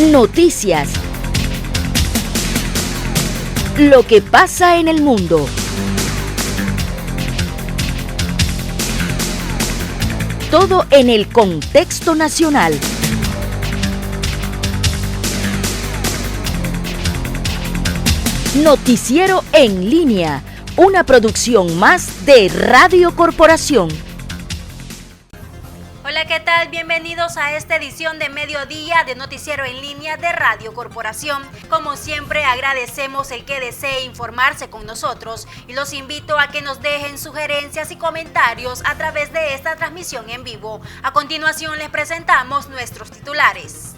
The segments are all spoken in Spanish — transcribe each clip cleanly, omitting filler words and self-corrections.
Noticias. Lo que pasa en el mundo. Todo en el contexto nacional. Noticiero en línea, una producción más de Radio Corporación. Hola, ¿qué tal? Bienvenidos a esta edición de mediodía de Noticiero en línea de Radio Corporación. Como siempre, agradecemos el que desee informarse con nosotros y los invito a que nos dejen sugerencias y comentarios a través de esta transmisión en vivo. A continuación les presentamos nuestros titulares.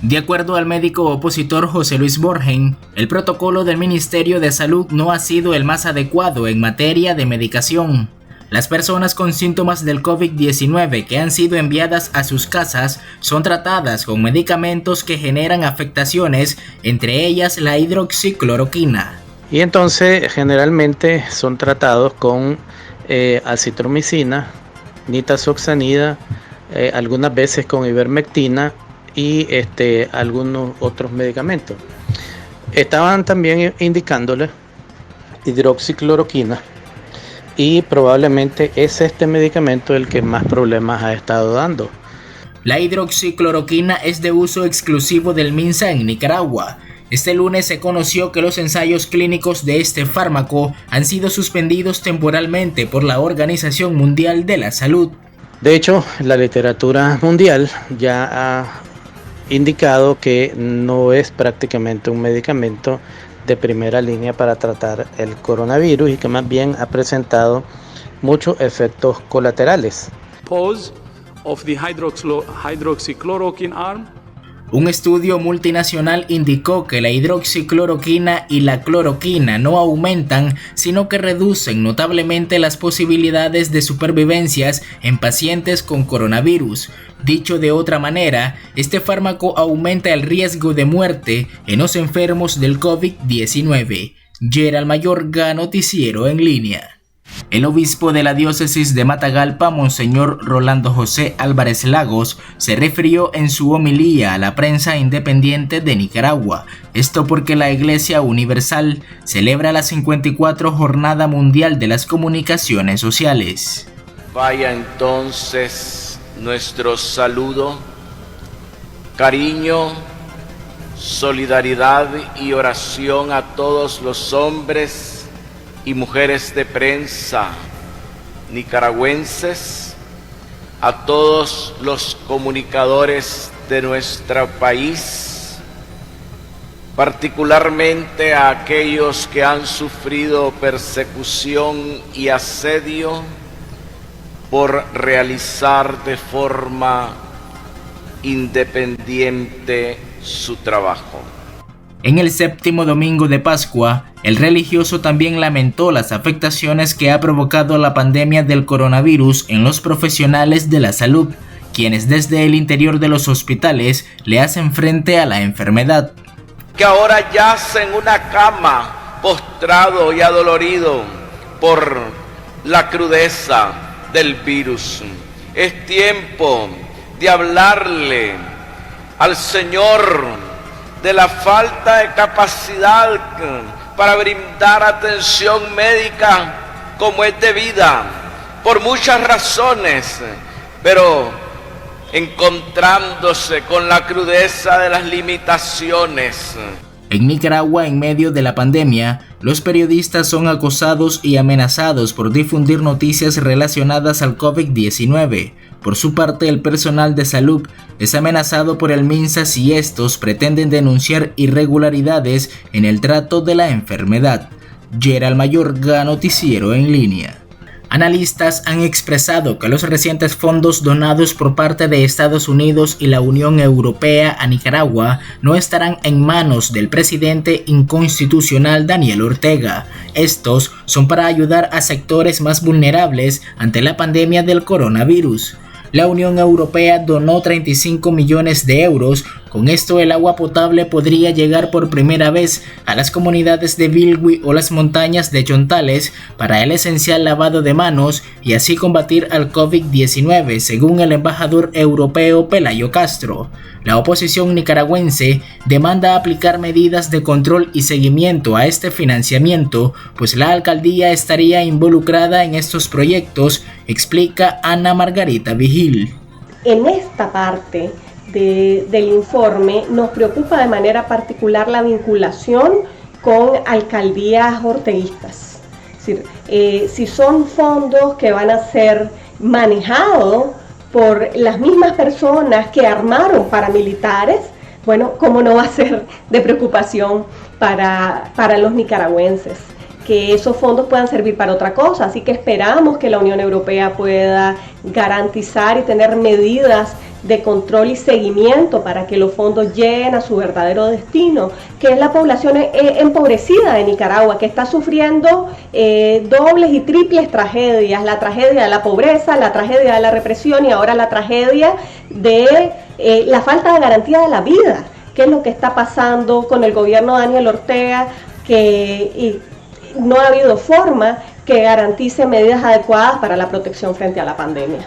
De acuerdo al médico opositor José Luis Borgen, el protocolo del Ministerio de Salud no ha sido el más adecuado en materia de medicación. Las personas con síntomas del COVID-19 que han sido enviadas a sus casas son tratadas con medicamentos que generan afectaciones, entre ellas la hidroxicloroquina. Y entonces generalmente son tratados con acitromicina, nitazoxanida, algunas veces con ivermectina y algunos otros medicamentos. Estaban también indicándole hidroxicloroquina y probablemente es este medicamento el que más problemas ha estado dando. La hidroxicloroquina es de uso exclusivo del MINSA en Nicaragua. Este lunes se conoció que los ensayos clínicos de este fármaco han sido suspendidos temporalmente por la Organización Mundial de la Salud. De hecho, la literatura mundial ya ha indicado que no es prácticamente un medicamento de primera línea para tratar el coronavirus y que más bien ha presentado muchos efectos colaterales. Pause of the hydroxychloroquine arm. Un estudio multinacional indicó que la hidroxicloroquina y la cloroquina no aumentan, sino que reducen notablemente las posibilidades de supervivencias en pacientes con coronavirus. Dicho de otra manera, este fármaco aumenta el riesgo de muerte en los enfermos del COVID-19. Gerald Mayorga, Noticiero en línea. El obispo de la diócesis de Matagalpa, Monseñor Rolando José Álvarez Lagos, se refirió en su homilía a la prensa independiente de Nicaragua. Esto porque la Iglesia Universal celebra la 54 Jornada Mundial de las Comunicaciones Sociales. Vaya entonces nuestro saludo, cariño, solidaridad y oración a todos los hombres y mujeres de prensa nicaragüenses, a todos los comunicadores de nuestro país, particularmente a aquellos que han sufrido persecución y asedio por realizar de forma independiente su trabajo. En el séptimo domingo de Pascua, el religioso también lamentó las afectaciones que ha provocado la pandemia del coronavirus en los profesionales de la salud, quienes desde el interior de los hospitales le hacen frente a la enfermedad. Que ahora yace en una cama, postrado y adolorido por la crudeza del virus. Es tiempo de hablarle al Señor de la falta de capacidad para brindar atención médica como es debida, por muchas razones, pero encontrándose con la crudeza de las limitaciones. En Nicaragua, en medio de la pandemia, los periodistas son acosados y amenazados por difundir noticias relacionadas al COVID-19. Por su parte, el personal de salud es amenazado por el MINSA si estos pretenden denunciar irregularidades en el trato de la enfermedad. Gerald Mayorga, Noticiero en línea. Analistas han expresado que los recientes fondos donados por parte de Estados Unidos y la Unión Europea a Nicaragua no estarán en manos del presidente inconstitucional Daniel Ortega. Estos son para ayudar a sectores más vulnerables ante la pandemia del coronavirus. La Unión Europea donó 35 millones de euros. Con esto el agua potable podría llegar por primera vez a las comunidades de Bilwi o las montañas de Chontales para el esencial lavado de manos y así combatir al COVID-19, según el embajador europeo Pelayo Castro. La oposición nicaragüense demanda aplicar medidas de control y seguimiento a este financiamiento, pues la alcaldía estaría involucrada en estos proyectos, explica Ana Margarita Vigil. En esta parte del informe nos preocupa de manera particular la vinculación con alcaldías orteguistas. Es decir, si son fondos que van a ser manejados por las mismas personas que armaron paramilitares, bueno, ¿cómo no va a ser de preocupación para los nicaragüenses? Que esos fondos puedan servir para otra cosa, así que esperamos que la Unión Europea pueda garantizar y tener medidas de control y seguimiento para que los fondos lleguen a su verdadero destino, que es la población empobrecida de Nicaragua, que está sufriendo dobles y triples tragedias, la tragedia de la pobreza, la tragedia de la represión y ahora la tragedia de la falta de garantía de la vida, que es lo que está pasando con el gobierno de Daniel Ortega, que no ha habido forma que garantice medidas adecuadas para la protección frente a la pandemia.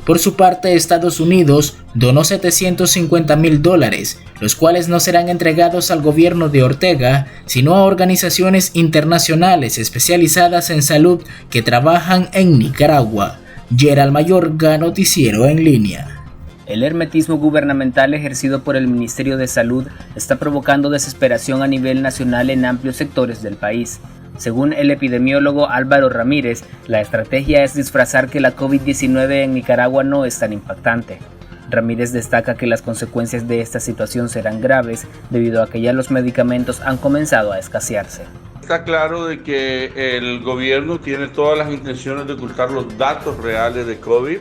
Por su parte, Estados Unidos donó $750,000, los cuales no serán entregados al gobierno de Ortega, sino a organizaciones internacionales especializadas en salud que trabajan en Nicaragua. Gerald Mayorga, Noticiero en Línea. El hermetismo gubernamental ejercido por el Ministerio de Salud está provocando desesperación a nivel nacional en amplios sectores del país. Según el epidemiólogo Álvaro Ramírez, la estrategia es disfrazar que la COVID-19 en Nicaragua no es tan impactante. Ramírez destaca que las consecuencias de esta situación serán graves debido a que ya los medicamentos han comenzado a escasearse. Está claro de que el gobierno tiene todas las intenciones de ocultar los datos reales de COVID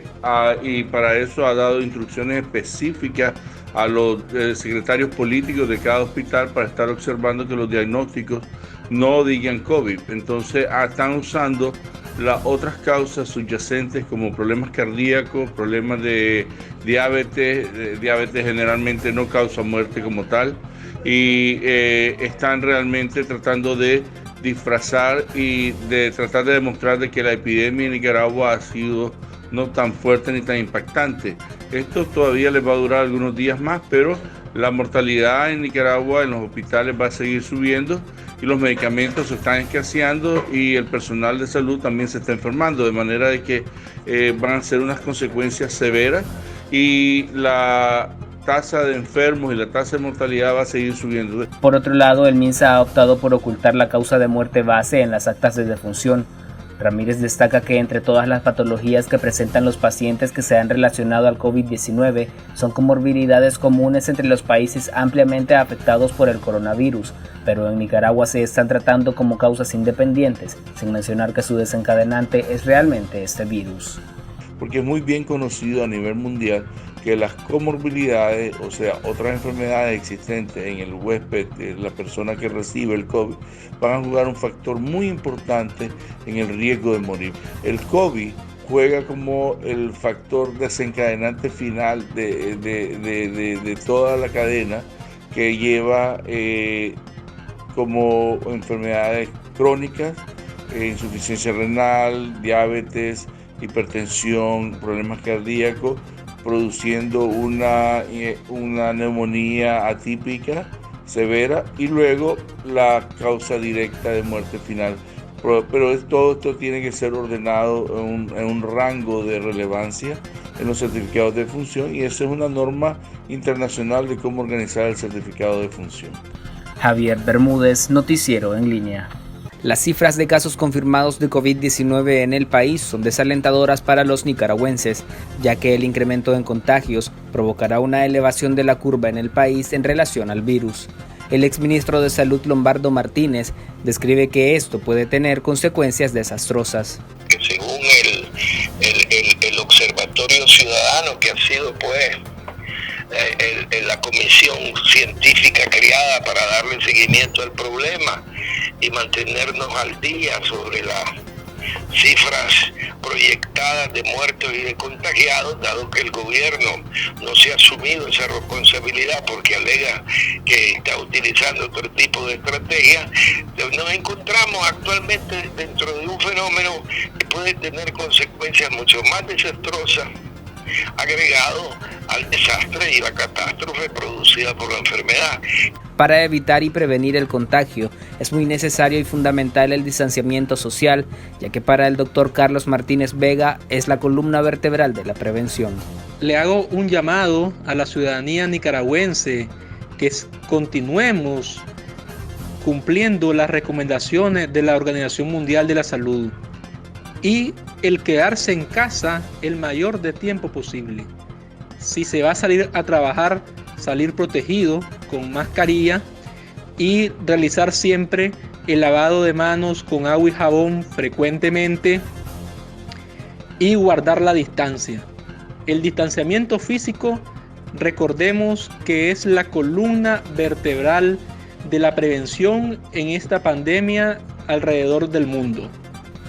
y para eso ha dado instrucciones específicas a los secretarios políticos de cada hospital para estar observando que los diagnósticos no digan COVID. Entonces están usando las otras causas subyacentes como problemas cardíacos, problemas de diabetes. Diabetes generalmente no causa muerte como tal y están realmente tratando de disfrazar y de tratar de demostrar de que la epidemia en Nicaragua ha sido no tan fuerte ni tan impactante. Esto todavía les va a durar algunos días más, pero la mortalidad en Nicaragua en los hospitales va a seguir subiendo y los medicamentos se están escaseando y el personal de salud también se está enfermando, de manera de que van a ser unas consecuencias severas y la tasa de enfermos y la tasa de mortalidad va a seguir subiendo. Por otro lado, el MINSA ha optado por ocultar la causa de muerte base en las actas de defunción. Ramírez destaca que entre todas las patologías que presentan los pacientes que se han relacionado al COVID-19 son comorbilidades comunes entre los países ampliamente afectados por el coronavirus, pero en Nicaragua se están tratando como causas independientes, sin mencionar que su desencadenante es realmente este virus. Porque es muy bien conocido a nivel mundial que las comorbilidades, o sea, otras enfermedades existentes en el huésped, la persona que recibe el COVID, van a jugar un factor muy importante en el riesgo de morir. El COVID juega como el factor desencadenante final de toda la cadena que lleva como enfermedades crónicas, insuficiencia renal, diabetes, hipertensión, problemas cardíacos, produciendo una neumonía atípica severa y luego la causa directa de muerte final. Pero todo esto tiene que ser ordenado en un rango de relevancia en los certificados de defunción y esa es una norma internacional de cómo organizar el certificado de defunción. Javier Bermúdez, Noticiero en Línea. Las cifras de casos confirmados de COVID-19 en el país son desalentadoras para los nicaragüenses, ya que el incremento en contagios provocará una elevación de la curva en el país en relación al virus. El exministro de Salud Lombardo Martínez describe que esto puede tener consecuencias desastrosas. Según el Observatorio Ciudadano, que ha sido la comisión científica creada para darle seguimiento al problema y mantenernos al día sobre las cifras proyectadas de muertos y de contagiados, dado que el gobierno no se ha asumido esa responsabilidad porque alega que está utilizando otro tipo de estrategia. Nos encontramos actualmente dentro de un fenómeno que puede tener consecuencias mucho más desastrosas, agregado al desastre y la catástrofe producida por la enfermedad. Para evitar y prevenir el contagio, es muy necesario y fundamental el distanciamiento social, ya que para el doctor Carlos Martínez Vega es la columna vertebral de la prevención. Le hago un llamado a la ciudadanía nicaragüense que continuemos cumpliendo las recomendaciones de la Organización Mundial de la Salud y el quedarse en casa el mayor de tiempo posible. Si se va a salir a trabajar, salir protegido con mascarilla y realizar siempre el lavado de manos con agua y jabón frecuentemente y guardar la distancia. El distanciamiento físico, recordemos que es la columna vertebral de la prevención en esta pandemia alrededor del mundo.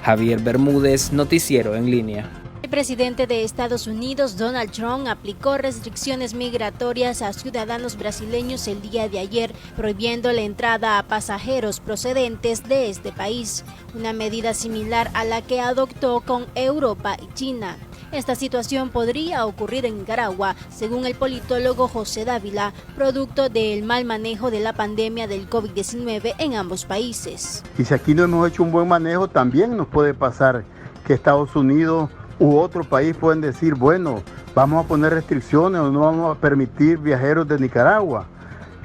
Javier Bermúdez, Noticiero en Línea. El presidente de Estados Unidos, Donald Trump, aplicó restricciones migratorias a ciudadanos brasileños el día de ayer, prohibiendo la entrada a pasajeros procedentes de este país, una medida similar a la que adoptó con Europa y China. Esta situación podría ocurrir en Nicaragua, según el politólogo José Dávila, producto del mal manejo de la pandemia del COVID-19 en ambos países. Y si aquí no hemos hecho un buen manejo, también nos puede pasar que Estados Unidos u otro país pueden decir, bueno, vamos a poner restricciones o no vamos a permitir viajeros de Nicaragua.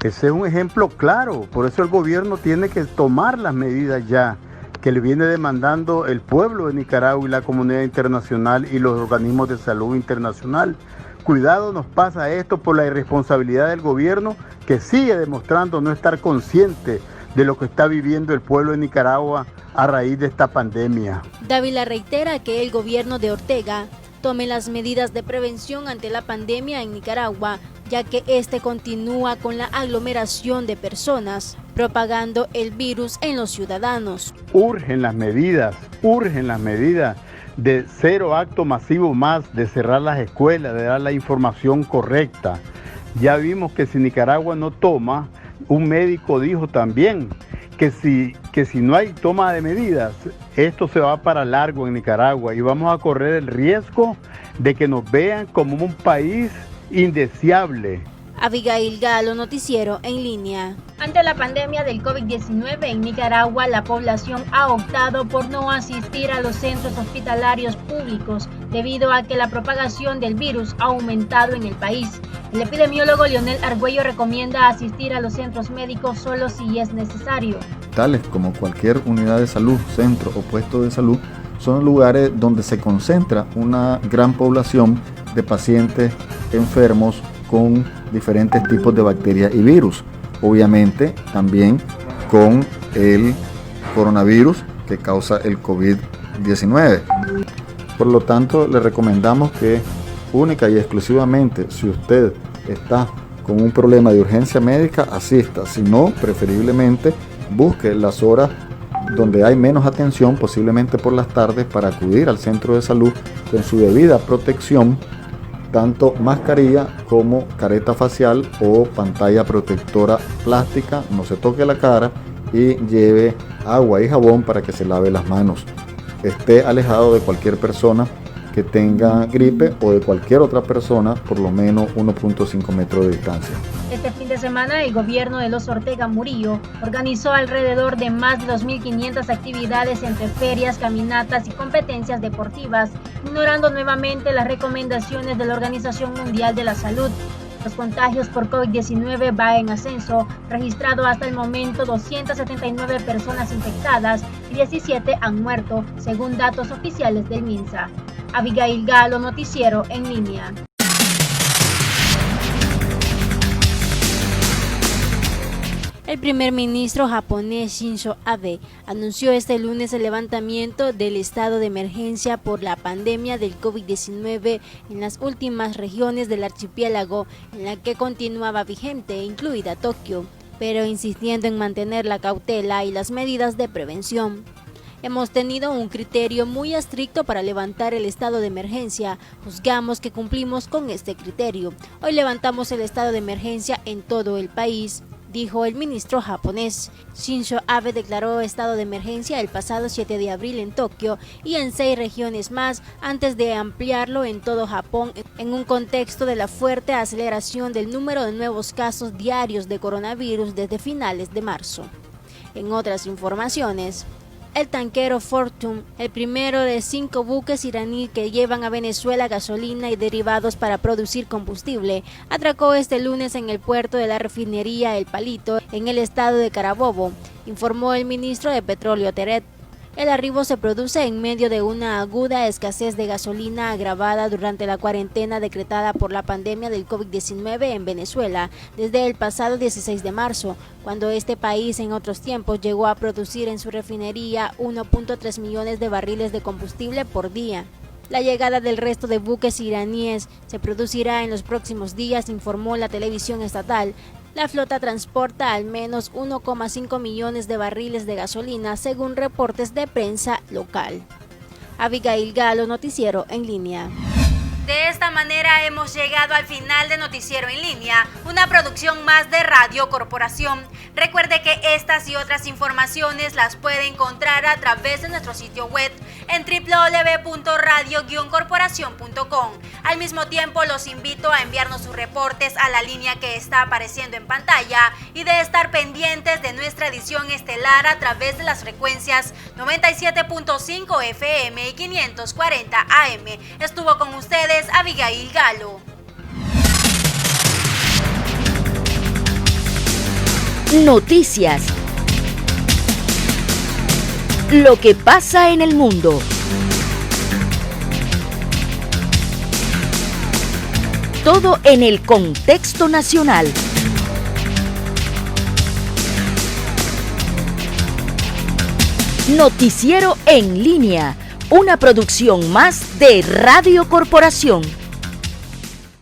Ese es un ejemplo claro, por eso el gobierno tiene que tomar las medidas ya que le viene demandando el pueblo de Nicaragua y la comunidad internacional y los organismos de salud internacional. Cuidado, nos pasa esto por la irresponsabilidad del gobierno que sigue demostrando no estar consciente de lo que está viviendo el pueblo de Nicaragua a raíz de esta pandemia. Dávila reitera que el gobierno de Ortega tome las medidas de prevención ante la pandemia en Nicaragua, ya que este continúa con la aglomeración de personas, propagando el virus en los ciudadanos. Urgen las medidas de cero acto masivo más, de cerrar las escuelas, de dar la información correcta. Ya vimos que si Nicaragua no toma, un médico dijo también que si no hay toma de medidas, esto se va para largo en Nicaragua y vamos a correr el riesgo de que nos vean como un país indeseable. Abigail Galo, Noticiero en Línea. Ante la pandemia del COVID-19 en Nicaragua, la población ha optado por no asistir a los centros hospitalarios públicos debido a que la propagación del virus ha aumentado en el país. El epidemiólogo Leonel Argüello recomienda asistir a los centros médicos solo si es necesario. Tales como cualquier unidad de salud, centro o puesto de salud, son lugares donde se concentra una gran población de pacientes enfermos con diferentes tipos de bacterias y virus. Obviamente también con el coronavirus que causa el COVID-19. Por lo tanto, le recomendamos que única y exclusivamente, si usted está con un problema de urgencia médica, asista. Si no, preferiblemente busque las horas donde hay menos atención, posiblemente por las tardes, para acudir al centro de salud con su debida protección, tanto mascarilla como careta facial o pantalla protectora plástica, no se toque la cara y lleve agua y jabón para que se lave las manos. Esté alejado de cualquier persona que tenga gripe o de cualquier otra persona por lo menos 1.5 metros de distancia. Este fin de semana el gobierno de los Ortega Murillo organizó alrededor de más de 2.500 actividades entre ferias, caminatas y competencias deportivas, ignorando nuevamente las recomendaciones de la Organización Mundial de la Salud. Los contagios por COVID-19 va en ascenso, registrado hasta el momento 279 personas infectadas y 17 han muerto, según datos oficiales del MINSA. Abigail Galo, Noticiero en Línea. El primer ministro japonés Shinzo Abe anunció este lunes el levantamiento del estado de emergencia por la pandemia del COVID-19 en las últimas regiones del archipiélago, en la que continuaba vigente, incluida Tokio, pero insistiendo en mantener la cautela y las medidas de prevención. Hemos tenido un criterio muy estricto para levantar el estado de emergencia. Juzgamos que cumplimos con este criterio. Hoy levantamos el estado de emergencia en todo el país, dijo el ministro japonés. Shinzo Abe declaró estado de emergencia el pasado 7 de abril en Tokio y en 6 regiones más antes de ampliarlo en todo Japón en un contexto de la fuerte aceleración del número de nuevos casos diarios de coronavirus desde finales de marzo. En otras informaciones, el tanquero Fortune, el primero de 5 buques iraníes que llevan a Venezuela gasolina y derivados para producir combustible, atracó este lunes en el puerto de la refinería El Palito, en el estado de Carabobo, informó el ministro de Petróleo Teret. El arribo se produce en medio de una aguda escasez de gasolina agravada durante la cuarentena decretada por la pandemia del COVID-19 en Venezuela desde el pasado 16 de marzo, cuando este país en otros tiempos llegó a producir en su refinería 1.3 millones de barriles de combustible por día. La llegada del resto de buques iraníes se producirá en los próximos días, informó la televisión estatal. La flota transporta al menos 1,5 millones de barriles de gasolina, según reportes de prensa local. Abigail Galo, Noticiero en Línea. De esta manera hemos llegado al final de Noticiero en Línea, una producción más de Radio Corporación. Recuerde que estas y otras informaciones las puede encontrar a través de nuestro sitio web en www.radio-corporación.com. Al mismo tiempo los invito a enviarnos sus reportes a la línea que está apareciendo en pantalla y de estar pendientes de nuestra edición estelar a través de las frecuencias 97.5 FM y 540 AM. Estuvo con ustedes Abigail Galo. Noticias. Lo que pasa en el mundo. Todo en el contexto nacional. Noticiero en Línea, una producción más de Radio Corporación.